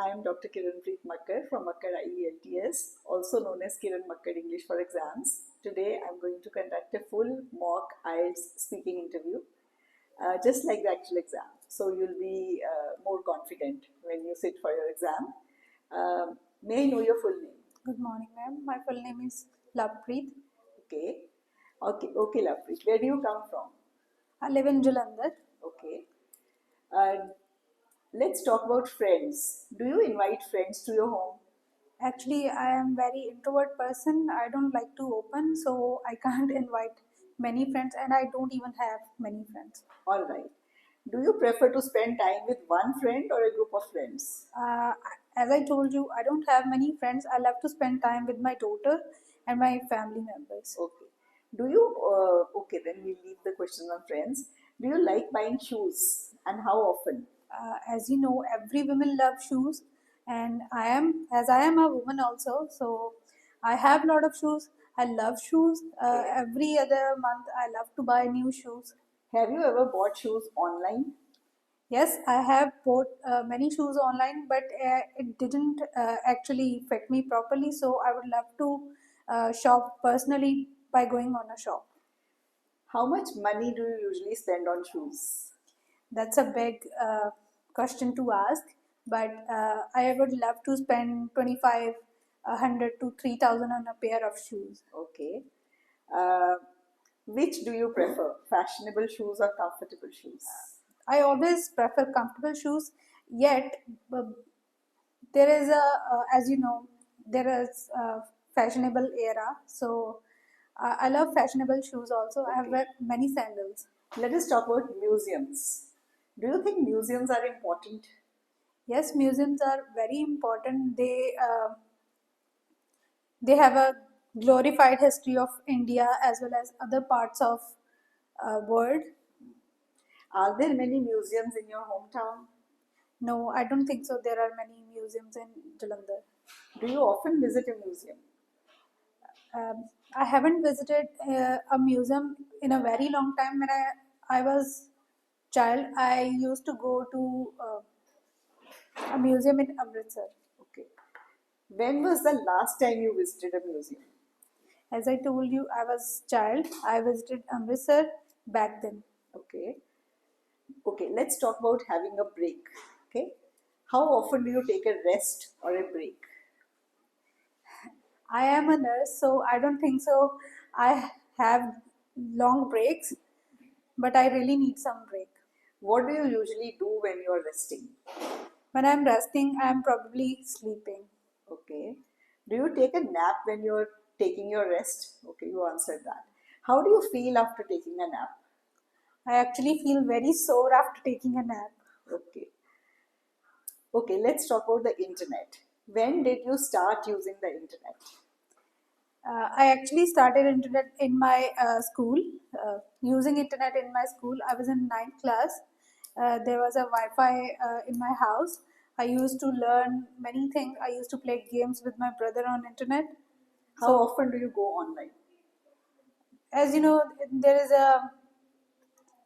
I am Dr. Kiranpreet Makkar from Makkar IELTS, also known as Kiran Makkar English for Exams. Today I am going to conduct a full mock IELTS speaking interview, just like the actual exam. So you'll be more confident when you sit for your exam. May I know your full name? Good morning, ma'am. My full name is Lovepreet. Okay. Okay, Lovepreet. Where do you come from? I live in Jalandhar. Okay. Let's talk about friends. Do you invite friends to your home? Actually, I am very introvert person. I don't like to open, so I can't invite many friends, and I don't even have many friends. All right. Do you prefer to spend time with one friend or a group of friends? As I told you, I don't have many friends. I love to spend time with my daughter and my family members. Okay. Do you, okay, then we'll leave the question on friends. Do you like buying shoes and how often? As you know, every woman loves shoes, and I am a woman also, so I have a lot of shoes. I love shoes. Okay. Every other month, I love to buy new shoes. Have you ever bought shoes online? Yes, I have bought many shoes online, but it didn't actually fit me properly. So I would love to shop personally by going on a shop. How much money do you usually spend on shoes? That's a big question to ask, but I would love to spend 2,500 to 3,000 on a pair of shoes. Okay. Uh, which do you prefer, fashionable shoes or comfortable shoes? I always prefer comfortable shoes, yet there is as you know, there is a fashionable era. So I love fashionable shoes also. I have many sandals. Let us talk about museums. Do you think museums are important? Yes, museums are very important. They have a glorified history of India as well as other parts of world. Are there many museums in your hometown? No, I don't think so. There are many museums in Jalandhar. Do you often visit a museum? I haven't visited a museum in a very long time. When I was child, I used to go to a museum in Amritsar. Okay. When was the last time you visited a museum? As I told you, I was child. I visited Amritsar back then. Okay. Okay, let's talk about having a break. Okay. How often do you take a rest or a break? I am a nurse, so I don't think so. I have long breaks, but I really need some break. What do you usually do when you are resting? When I'm resting, I'm probably sleeping. Okay. Do you take a nap when you're taking your rest? Okay, you answered that. How do you feel after taking a nap? I actually feel very sore after taking a nap. Okay. Okay, let's talk about the internet. When did you start using the internet? I actually started internet in my school, using internet in my school. I was in 9th class. There was a Wi-Fi in my house. I used to learn many things. I used to play games with my brother on internet. How often do you go online? As you know, there is a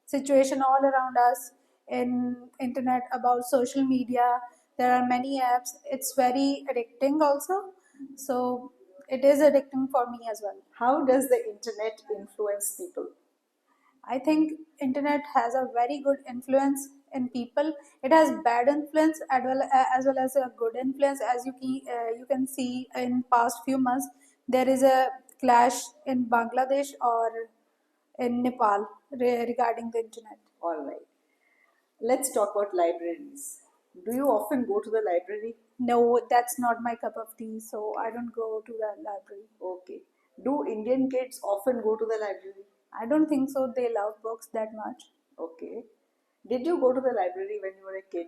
situation all around us in internet about social media. There are many apps. It's very addicting also. So it is addicting for me as well. How does the internet influence people? I think internet has a very good influence in people. It has bad influence as well as a good influence. As you can see in past few months, there is a clash in Bangladesh or in Nepal regarding the internet. All right. Let's talk about libraries. Do you often go to the library? No, that's not my cup of tea, so I don't go to the library. Okay. Do Indian kids often go to the library? I don't think so. They love books that much. Okay. Did you go to the library when you were a kid?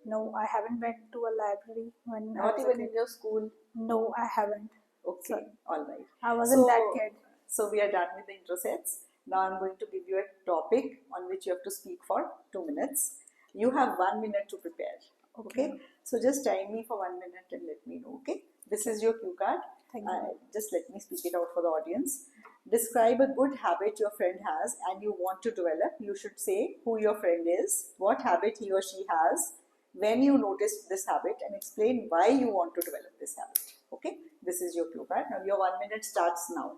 No, I haven't went to a library when I Not was a even kid. in your school? No, I haven't. Okay, Sorry. all right. I wasn't that kid. So we are done with the intro sets. Now I'm going to give you a topic on which you have to speak for 2 minutes. You have 1 minute to prepare. Okay. So just time me for 1 minute and let me know. Okay. This is your cue card. Thank you. Just let me speak it out for the audience. Describe a good habit your friend has and you want to develop. You should say who your friend is, what habit he or she has, when you noticed this habit and explain why you want to develop this habit. Okay, this is your clue card. Now your 1 minute starts now.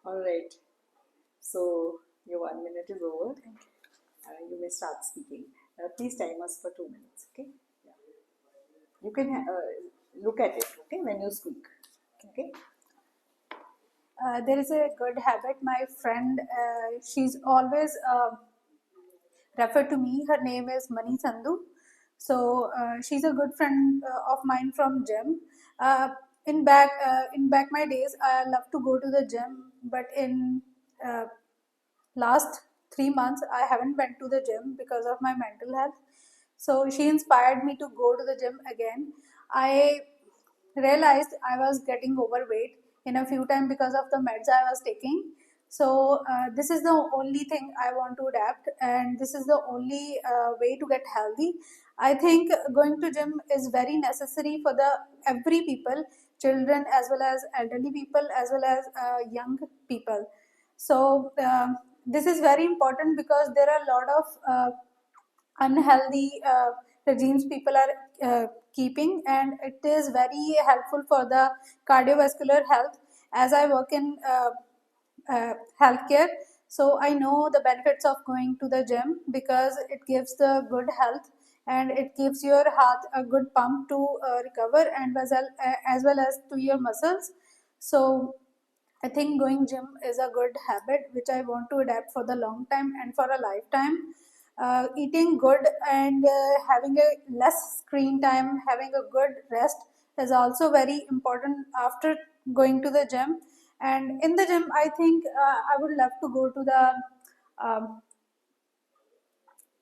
All right. So your 1 minute is over. You may start speaking. Please time us for 2 minutes. Okay. Yeah. You can look at it. Okay, when you speak. Okay. There is a good habit. My friend, she's always referred to me. Her name is Mani Sandhu. So she's a good friend of mine from gym. Uh, in back my days, I love to go to the gym, but in uh, last 3 months I haven't went to the gym because of my mental health. So she inspired me to go to the gym again. I realized I was getting overweight in a few times because of the meds I was taking. So this is the only thing I want to adapt, and this is the only way to get healthy. I think going to gym is very necessary for the every people, children as well as elderly people as well as young people. So this is very important because there are a lot of unhealthy regimes people are keeping, and it is very helpful for the cardiovascular health. As I work in healthcare, so I know the benefits of going to the gym because it gives the good health, and it gives your heart a good pump to recover, and as well as to your muscles. So I think going gym is a good habit which I want to adapt for the long time and for a lifetime. Eating good and having a less screen time, having a good rest is also very important after going to the gym. And in the gym, I think I would love to go to the um,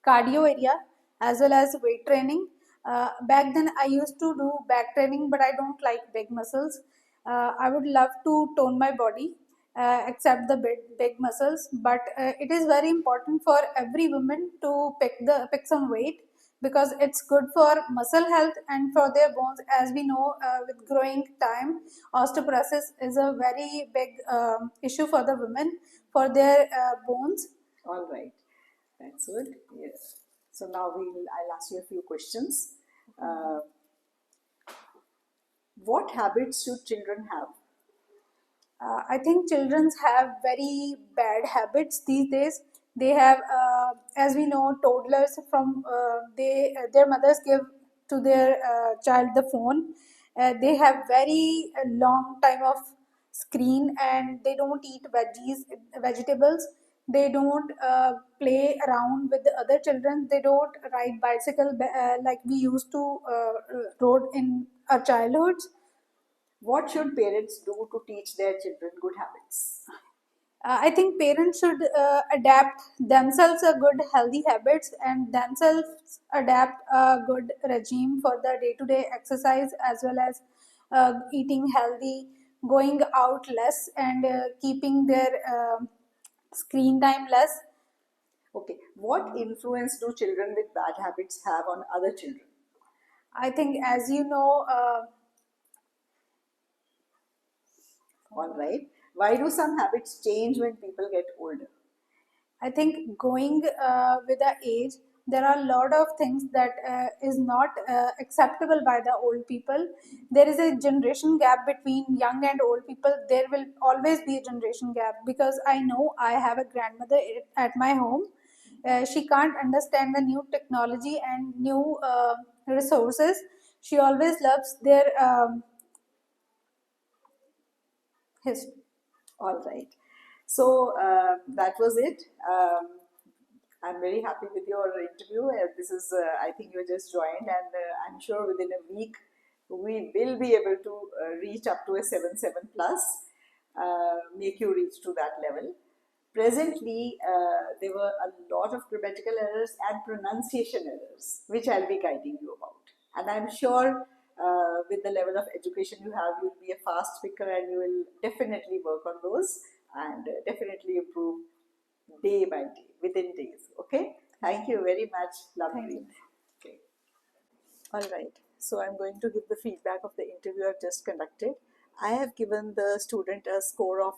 cardio area as well as weight training. Back then, I used to do back training, but I don't like big muscles. I would love to tone my body, except the big muscles. But it is very important for every woman to pick some weight because it's good for muscle health and for their bones. As we know, with growing time, osteoporosis is a very big issue for the women for their bones. All right. That's good. Yes. So now I'll ask you a few questions. What habits should children have? I think children have very bad habits these days. They have, as we know, toddlers from their mothers give to their child the phone. They have very long time of screen, and they don't eat vegetables. They don't play around with the other children. They don't ride bicycle like we used to rode in our childhoods. What should parents do to teach their children good habits? I think parents should adapt themselves a good healthy habits and themselves adapt a good regime for the day-to-day exercise as well as eating healthy, going out less, and keeping their screen time less. Okay. What influence do children with bad habits have on other children? I think, as you know, All right. Why do some habits change when people get older? I think going with the age, there are a lot of things that is not acceptable by the old people. There is a generation gap between young and old people. There will always be a generation gap because I know I have a grandmother at my home. She can't understand the new technology and new resources. She always loves their history. All right. So that was it. I'm very happy with your interview. This is, I think you just joined, and I'm sure within a week we will be able to reach up to a 7.7 plus, make you reach to that level. Presently, there were a lot of grammatical errors and pronunciation errors, which I'll be guiding you about. And I'm sure with the level of education you have, you'll be a fast speaker and you will definitely work on those and definitely improve day by day, within days. Okay? Thank you very much, Thank Lovepreet. you. Okay. All right. So I'm going to give the feedback of the interview I've just conducted. I have given the student a score of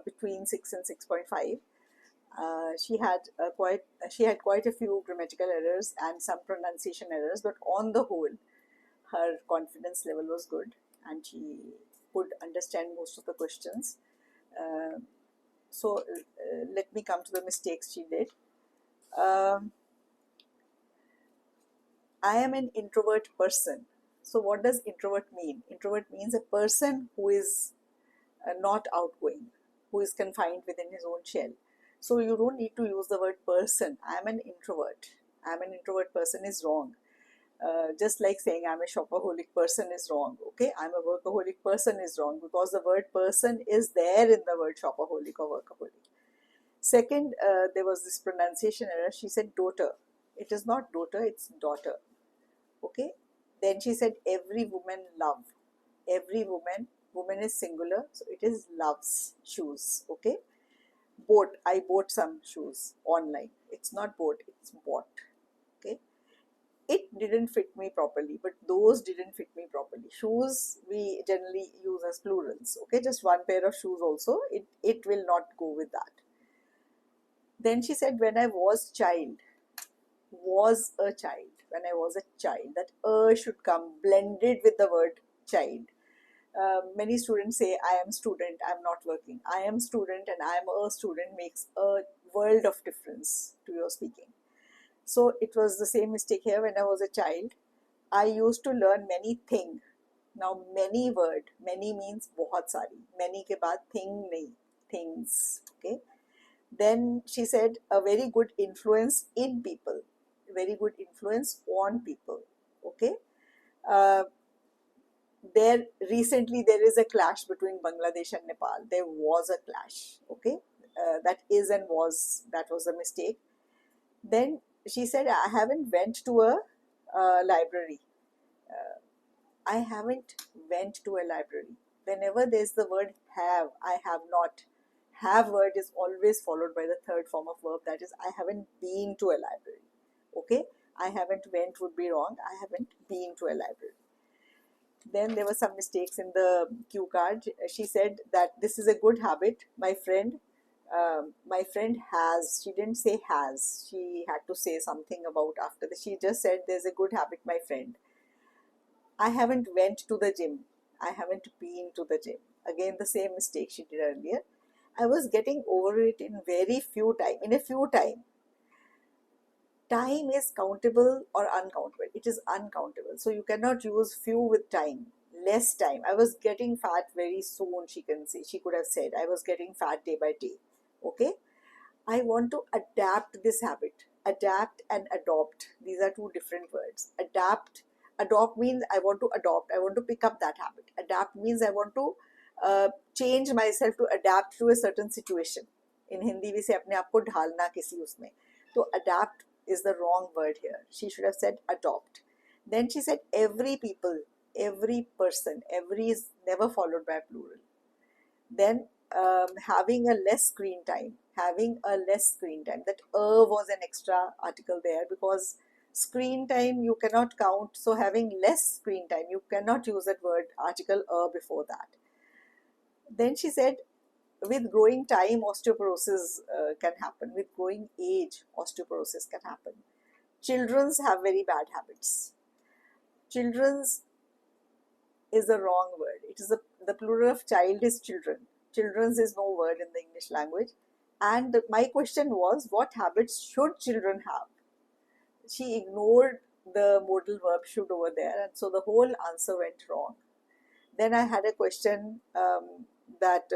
between 6 and 6.5. She had quite a few grammatical errors and some pronunciation errors, but on the whole, her confidence level was good and she could understand most of the questions. So let me come to the mistakes she did. Um, I am an introvert person. So what does introvert mean? Introvert means a person who is not outgoing, who is confined within his own shell. So you don't need to use the word person. I am an introvert. I am an introvert person is wrong. Just like saying I'm a shopaholic person is wrong. Okay, I'm a workaholic person is wrong because the word person is there in the word shopaholic or workaholic. Second, there was this pronunciation error. She said daughter. It is not daughter, it's daughter. Okay. Then she said every woman love. Every woman is singular, so it is loves shoes. Okay. Bought. I bought some shoes online. It's not bought, it's bought. Okay. It didn't fit me properly, but those didn't fit me properly. Shoes we generally use as plurals. Okay, just one pair of shoes also. It will not go with that. Then she said when I was child, was a child. When I was a child, that should come blended with the word child. Many students say I am student, I'm not working. I am student and I am a student makes a world of difference to your speaking. So it was the same mistake here. When I was a child, I used to learn many things. Now many word, many means बहुत सारी. Many के बाद thing नहीं, things. Okay. Then she said a very good influence in people, very good influence on people. Okay. Uh, there is a clash between Bangladesh and Nepal. There was a clash. Okay. That is and was, that was a mistake. Then she said I haven't went to a library. I haven't went to a library. Whenever there's the word have, I have not. Have word is always followed by the third form of verb, that is I haven't been to a library. Okay, I haven't went would be wrong. I haven't been to a library. Then there were some mistakes in the cue card. She said that this is a good habit. My friend has. She didn't say has. She had to say something about after this. She just said there's a good habit, my friend. I haven't went to the gym. I haven't been to the gym. Again, the same mistake she did earlier. I was getting over it in very few time. In a few time. Time is countable or uncountable. It is uncountable. So you cannot use few with time. Less time. I was getting fat very soon, she can say. She could have said, I was getting fat day by day. Okay. I want to adapt this habit. Adapt and adopt. These are two different words. Adopt means I want to adopt. I want to pick up that habit. Adapt means I want to change myself to adapt to a certain situation. In Hindi we say अपने आप को ढालना किसी उसमें. So adapt is the wrong word here. She should have said adopt. Then she said every people, every person. Every is never followed by plural. Then having a less screen time, that was an extra article there because screen time you cannot count. So having less screen time, you cannot use that word article before that. Then she said with growing time osteoporosis can happen. With growing age osteoporosis can happen. Children's have very bad habits. Children's is the wrong word. It is the plural of child is children. Children's is no word in the English language. And my question was, what habits should children have? She ignored the modal verb should over there, and so the whole answer went wrong. Then I had a question that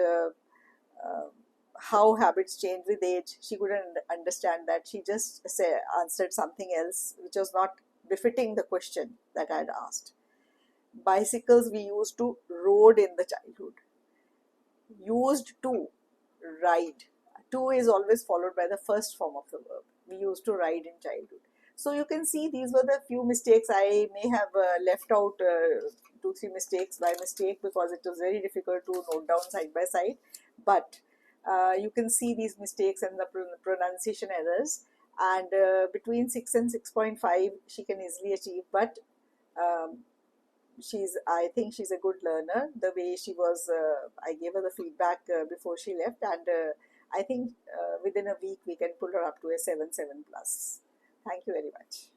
how habits change with age. She couldn't understand that. She just answered something else which was not befitting the question that I had asked. Bicycles we used to rode in the childhood. Used to ride. To is always followed by the first form of the verb. We used to ride in childhood. So you can see these were the few mistakes. I may have left out 2 3 mistakes by mistake because it was very difficult to note down side by side, but you can see these mistakes and the pronunciation errors, and between 6 and 6.5 she can easily achieve. But um, I think she's a good learner. The way she was, I gave her the feedback before she left, and I think within a week we can pull her up to a 7 7 plus. Thank you very much.